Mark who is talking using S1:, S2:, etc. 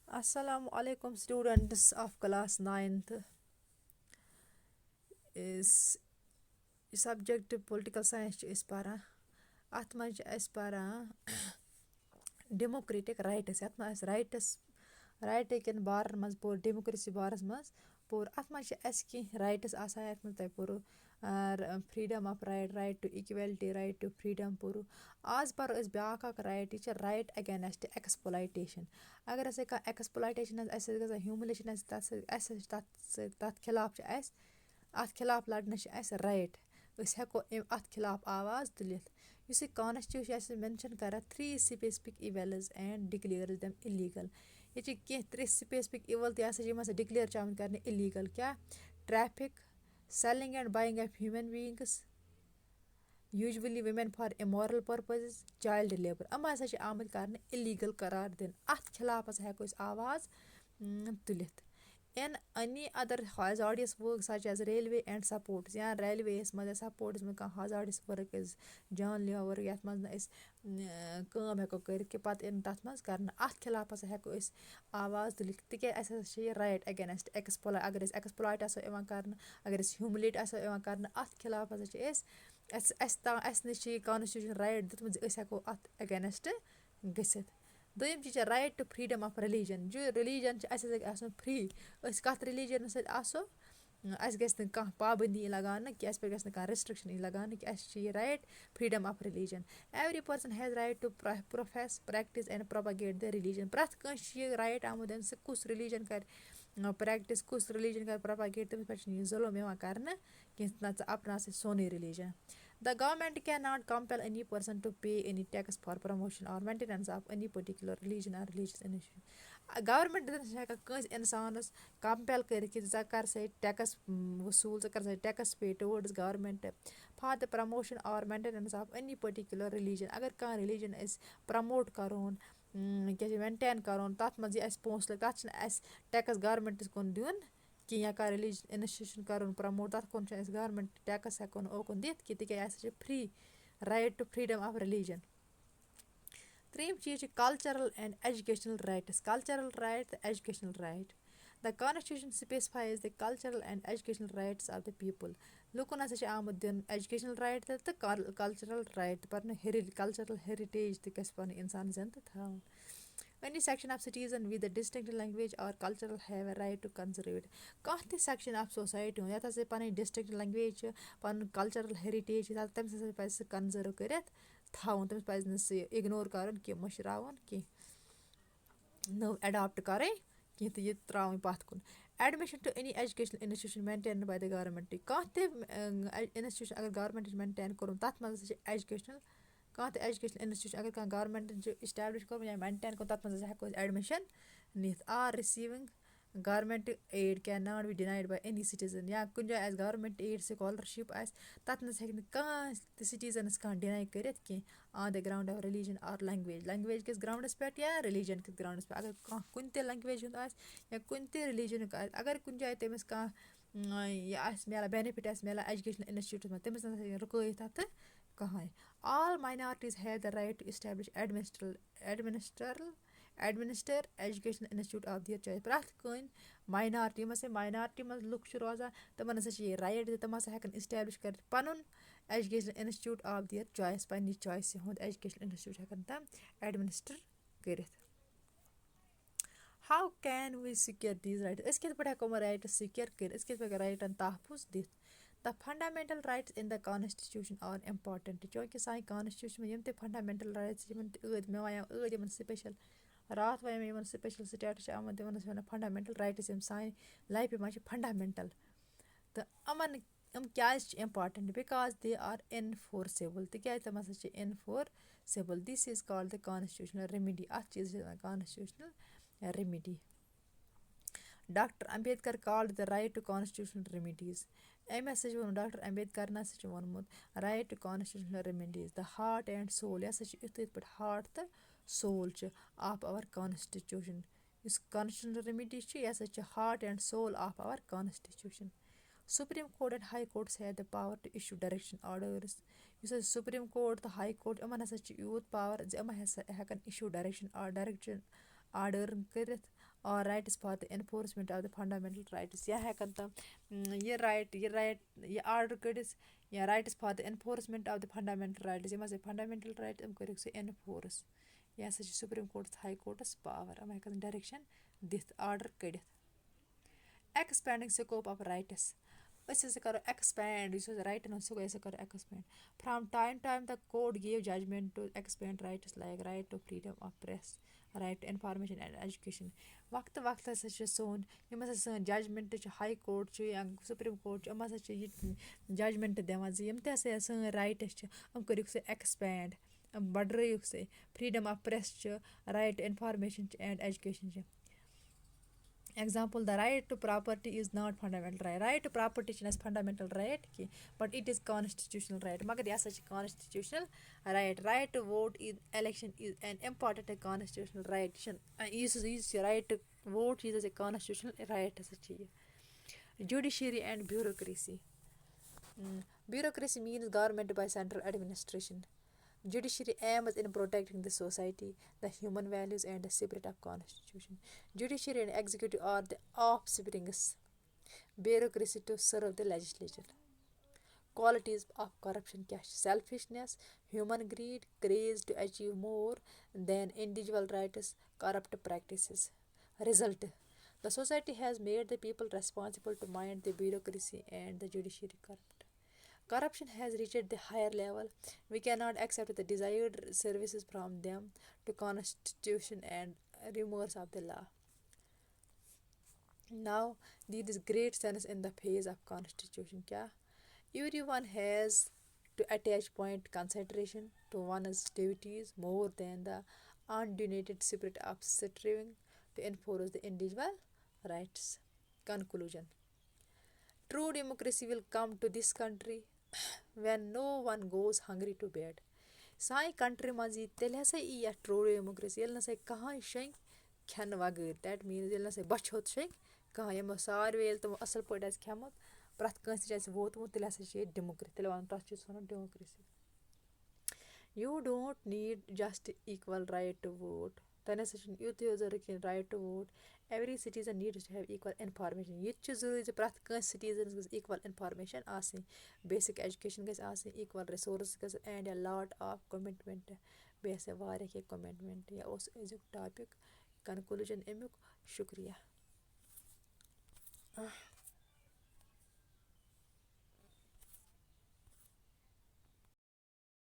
S1: Assalamu alaikum students of class 9th is subject political science چھِ أسۍ پَران اَتھ منٛز چھِ أسۍ پَران ڈیموکریٹِک رایٹٕس یَتھ منٛز اَسہِ رایٹہٕ کٮ۪ن بارَن منٛز پوٚر ڈیموکریسی بارَس منٛز پوٚر اَتھ منٛز چھِ اَسہِ کینٛہہ رایٹٕس آسان یَتھ منٛز تۄہہِ پوٚرُو freedom of right to equality right to freedom پوٚرُو آز پَرو أسۍ بیٛاکھ اَکھ رایٹ یہِ چھِ رایٹ اگینٮ۪سٹ ایٚکٕسپلایٹیشَن اگر ہَسا کانٛہہ ایٚکٕسپلایٹیشَن آسہِ اَسہِ ٲس گژھان ہیوٗمِلیشَن آسہِ تَتھ سۭتۍ اَسہِ حظ چھِ تَتھ خلاف چھِ اَسہِ اَتھ خلاف لَڑنَس چھِ اَسہِ رایٹ أسۍ ہٮ۪کو اَتھ خلاف آواز تُلِتھ یُس یہِ کانَسٹیوٗشَن اَسہِ مٮ۪نشَن کَران 3 سٕپیسِفِک اِوٮ۪لٕز اینٛڈ ڈِکلیٲرٕز دٮ۪م اِلیٖگَل ییٚتہِ چھِ کینٛہہ 3 سٕپیسِفِک اِوَل تہِ ہَسا چھِ یِم ہَسا ڈِکلیَر چھِ آمٕتۍ کَرنہٕ اِلیٖگَل کیٛاہ traffic selling and buying of human beings usually women for immoral purposes child labour یِم ہَسا چھِ آمٕتۍ کَرنہٕ اِلیٖگَل قرار دِنہٕ اَتھ خلاف ہَسا ہٮ۪کو أسۍ آواز تُلِتھ in any other hazardous work such as railway and seaports یا ریلوییَس منٛز یا سَپوٹَس منٛز کانٛہہ ہازاڈِیَس ؤرٕک أسۍ جان لیوا ؤرٕک یَتھ منٛز نہٕ أسۍ کٲم ہٮ۪کو کٔرِتھ کہِ پَتہٕ یِن تَتھ منٛز کَرنہٕ اَتھ خلاف ہَسا ہٮ۪کو أسۍ آواز تُلِتھ تِکیٛازِ اَسہِ ہَسا چھِ یہِ رایٹ اگینٮ۪سٹ اگر أسۍ ایٚکٕسپٕلایٹ آسو یِوان کَرنہٕ اگر أسۍ ہیوٗمِلیٹ آسو یِوان کَرنہٕ اَتھ خلاف ہَسا چھِ اَسہِ نِش چھِ یہِ کانسٹیوٗشَن رایٹ دیُتمُت زِ أسۍ ہٮ۪کو اَتھ اگینٮ۪سٹ گٔژھِتھ دوٚیِم چیٖز چھِ right to freedom of religion religion چھِ اَسہِ ہَسا گژھِ آسُن فرٛی أسۍ کَتھ ریٚلیٖجَنَس سۭتۍ آسو اَسہِ گژھِ نہٕ کانٛہہ پابنٛدی یِنۍ لگاونہٕ کہِ اَسہِ پٮ۪ٹھ گژھِ نہٕ کانٛہہ رِسٹرٛکشَن یِنۍ لگاونہٕ کہِ اَسہِ چھِ یہِ right freedom of religion every person has right to profess practise and propagate the religion پرٛٮ۪تھ کٲنٛسہِ چھِ یہِ رایٹ آمُت دِنہٕ سُہ کُس ریٚلیٖجَن کَرِ پرٛٮ۪کٹِس کُس ریٚلیٖجَن کَرِ پرٛوپَگیٹ تٔمِس پٮ۪ٹھ چھِنہٕ یہِ ظُلم یِوان کَرنہٕ کینٛہہ نہ ژٕ اَپناو سا سونُے religion the government can not compel any person to pay any taxes for promotion or maintenance of any particular religion or religious government چھِ ہٮ۪کان کٲنٛسہِ اِنسانَس کَمپٮ۪ل کٔرِتھ کہِ ژٕ کَر سا ییٚتہِ ٹیکٕس وصوٗل ژٕ کَر سا taxes pay towards government for the promotion or maintenance of any particular religion اگر کانٛہہ ریٚلیٖجَن أسۍ پرٛموٹ کَرون کیٛاہ چھِ مینٹین کَرون تَتھ منٛز یہِ اَسہِ پونٛسہٕ لَگہِ تَتھ چھِنہٕ اَسہِ ٹیکٕس گورمٮ۪نٛٹَس کُن دیُن کینٛہہ یا کانٛہہ ریٚلیٖجَن اِنَسٹیوٗشَن کَرُن پرٛموٹ تَتھ کُن چھُنہٕ اَسہِ گورمٮ۪نٛٹ ٹیکٕس ہٮ۪کو نہٕ اوکُن دِتھ کینٛہہ تِکیٛازِ اَسہِ چھِ free right to freedom of religion ترٛیٚیِم چیٖز چھِ cultural and educational rights cultural right تہٕ educational right the constitution specifies the cultural and educational rights of the people لُکَن ہَسا چھِ آمُت دِنہٕ ایجوکیشنَل رایٹ تہٕ کَلچَرَل رایٹ تہِ پَنُن کَلچَرَل ہیرِٹیج تہِ گژھِ پَنُن اِنسان زِندٕ تھاوُن any section of citizen with the distinct language or cultural have a right to conserve it کانٛہہ تہِ سیٚکشَن آف سوسایٹی ہُنٛد یَتھ ہَسا پَنٕنۍ ڈِسٹِنٛکٹ لینٛگویج چھِ پَنُن کَلچَرَل ہیرِٹیج چھِ تٔمِس ہَسا پَزِ سُہ کَنزٔرٕو کٔرِتھ تھاوُن تٔمِس پَزِ نہٕ سُہ اِگنور کَرُن کینٛہہ مٔشراوُن کینٛہہ نٔو اٮ۪ڈاپٹ کَرٕنۍ کینٛہہ تہٕ یہِ ترٛاوٕنۍ پَتھ کُن admission to any educational institution maintain by the government کانٛہہ تہِ اِنسٹیوٗشَن اگر گورمٮ۪نٛٹٕچ مینٹین کوٚرمُت تَتھ منٛز ہَسا چھِ ایجوکیشنَل کانٛہہ تہِ ایجوکیشنَل اِنسٹیوٗشَن اگر کانٛہہ گورمٮ۪نٛٹَن چھُ اِسٹیبلِش کوٚرمُت یا مینٹین کوٚرمُت تَتھ منٛز ہَسا ہٮ۪کو أسۍ ایڈمِشَن نِتھ or receiving government aid can not be denied by any citizen یا کُنہِ جایہِ آسہِ گورمٮ۪نٛٹ ایڈ سکالرشِپ آسہِ تَتھ منٛز ہیٚکہِ نہٕ کانٛہہ تہِ سِٹیٖزَنَس کانٛہہ ڈِناے کٔرِتھ کینٛہہ on the ground of religion or language کِس گرٛاوُنٛڈَس پٮ۪ٹھ یا ریٚلیٖجَن کِس گرٛاوُنٛڈَس پٮ۪ٹھ اگر کانٛہہ کُنہِ تہِ لینٛگویج ہُنٛد آسہِ یا کُنہِ تہِ ریٚلیٖجَنُک آسہِ اگر کُنہِ جایہِ تٔمِس کانٛہہ یہِ آسہِ مِلان بٮ۪نِفِٹ آسہِ مِلان ایجوکیشنَل اِنَسٹیوٗٹَس منٛز تٔمِس نَسا ہیٚکہِ رُکٲیِتھ تَتھ تہٕ کٕہٕنۍ all minorities have the right to establish administer educational institute of their choice پرٛٮ۪تھ کٕہٕنۍ ماینارٹی یِم ہَسا ماینارٹی منٛز لُکھ چھِ روزان تِمَن ہَسا چھِ یہِ رایٹ تِم ہَسا ہٮ۪کَن اِسٹیبلِش کٔرِتھ پَنُن educational institute of their choice پنٛنہِ چویسہِ ہُنٛد ایجوکیشنَل اِنَسٹیوٗٹ ہٮ۪کَن تِم ایڈمِنِسٹَر کٔرِتھ how can we secure these rights أسۍ کِتھ پٲٹھۍ ہٮ۪کو یِم رایٹٕس سِکیور کٔرِتھ أسۍ کِتھ پٲٹھۍ رایٹَن تحفظ دِتھ the fundamental rights in the constitution are important چوٗنکہِ سانہِ کانسٹِٹیوٗشن منٛز یِم تہِ فنڈامنٹل رایٹٕس یِمن تہِ مےٚ وَنیو یِمن سٕپیشَل راتھ وَنیو مےٚ یِمن سٕپیشَل سٕٹیٹَس چھِ آمُت یِمن ٲسۍ وَنان فنڈامنٹل رایٹٕس یِم سانہِ لایفہِ منٛز چھِ فنڈامنٹل تہٕ یِم کیٛازِ چھِ important because they are enforceable تِکیٛازِ تِم ہسا چھِ enforceable this is called the constitutional remedy اَتھ چیٖزَس چھِ وَنان constitutional remedy doctor Ambedkar called the right to constitutional remedies أمۍ ہسا چھِ ووٚنمُت ڈاکٹر امبیدکرن ہسا چھِ ووٚنمُت right to constitutional remedies the heart and soul یہِ ہسا چھِ یِتھ پٲٹھۍ ہارٹ تہٕ سول چھِ آف اَوَر کانسٹِچوٗشن یُس کانسٹِٹیوٗشنل ریمِڈی چھِ یہِ ہسا چھِ heart and soul of our constitution supreme court and high courts have the power to issue direction orders یُس حظ سُپریٖم کورٹ تہٕ ہاے کوٹ یِمن ہسا چھِ یوٗت پاور زِ یِم ہسا ہٮ۪کن اِشوٗ ڈایریکشن آرڈٲرٕن کٔرِتھ or rights for the enforcement of the fundamental rights. یا ہٮ۪کَن تِم یہِ آرڈَر کٔڑِتھ یا rights for the enforcement of the fundamental rights. یِم ہسا fundamental rights یِم کٔرِکھ سُہ enforce. یہِ ہسا چھِ سُپریٖم کورٹَس ہاے کورٹَس پاوَر. یِم ہٮ۪کَن ڈایریکشَن دِتھ آرڈَر کٔڑِتھ. ایکٕسپینڈِنٛگ سکوپ آف رایٹٕس. أسۍ ہسا کَرو ایکٕسپینڈ یُس ہسا رایٹَن ہُنٛد سکوپ أسۍ ہسا کَرو expand. From time the court gave judgment to expand rights like right to freedom of press, right to information and education. وقتہٕ وقتہٕ ہسا چھِ سون یِم ہسا سٲنۍ ججمنٹ چھِ ہاے کورٹ چھُ یا سُپریٖم کورٹ چھُ یِم ہسا چھِ یہِ ججمنٹ دِوان زِ یِم تہِ ہسا سٲنۍ رایٹٕس چھِ یِم کٔرِکھ سُہ ایکٕسپینڈ. یِم بَڑرٲیِکھ سُہ. فرٛیٖڈم آف پریس چھُ رایٹ ٹُو اِنفارمیشن چھِ اینڈ ایجوکیشن چھِ. Example the right to property is not fundamental right. Right to property چھِنہٕ اَسہِ fundamental right کینٛہہ but it is constitutional right. مگر یہِ ہسا چھِ constitutional right. Right to vote in election is an important constitutional right. یہِ چھِنہٕ یُس یہِ right to vote یہِ ہسا constitutional right ہسا چھِ یہِ. Judiciary and bureaucracy. Bureaucracy means government by central administration. Judiciary aims in protecting the society, the human values and the spirit of constitution. Judiciary and executive are the offsprings bureaucracy to serve the legislature. Qualities of corruption کیٛاہ چھِ؟ Selfishness, human greed, craze to achieve more than individual rights, corrupt practices. Result: the society has made the people responsible to mind the bureaucracy and the judiciary corrupt. Corruption has reached the higher level. We cannot accept the desired services from them to constitution and remorse of the law. Now, there is great sense in the phase of constitution. کیٛاہ؟ Everyone has to attach point consideration to one's duties more than the undiluted spirit of striving to enforce the individual rights. Conclusion: true democracy will come to this country when no one goes hungry to bed. سانہِ country منٛز یی تیٚلہِ ہسا یی یَتھ true democracy ییٚلہِ نسا کٕہٕنۍ شۄنٛگہِ کھٮ۪نہٕ وغٲر. دیٹ میٖنٕز ییٚلہِ نسا بۄچھِ ہوٚت شۄنٛگہِ کٕہٕنۍ. یِمو ساروے ییٚلہِ تِمو اَصٕل پٲٹھۍ آسہِ کھٮ۪مُت پرٛٮ۪تھ کٲنٛسہِ نِش آسہِ ووتمُت تیٚلہِ ہسا چھِ ییٚتہِ ڈیموکریسی. تیٚلہِ وَنو تَتھ چھِ أسۍ وَنان democracy. You don't need just equal right to vote. تۄہہِ نسا چھُنہٕ یُتُے یوت ضروٗرت کینٛہہ right to vote. Every citizen needs to have equal information. یہِ تہِ چھُ ضروٗری زِ پرٛٮ۪تھ کٲنٛسہِ سِٹیٖزنَس گٔژھ equal information آسٕنۍ. بیسِک ایجوکیشن گژھِ آسٕنۍ. equal resources گژھِ and a lot of commitment. بیٚیہِ ہسا واریاہ کینٛہہ commitment. یہِ اوس أزیُک ٹاپِک. conclusion اَمیُک. شُکریہ.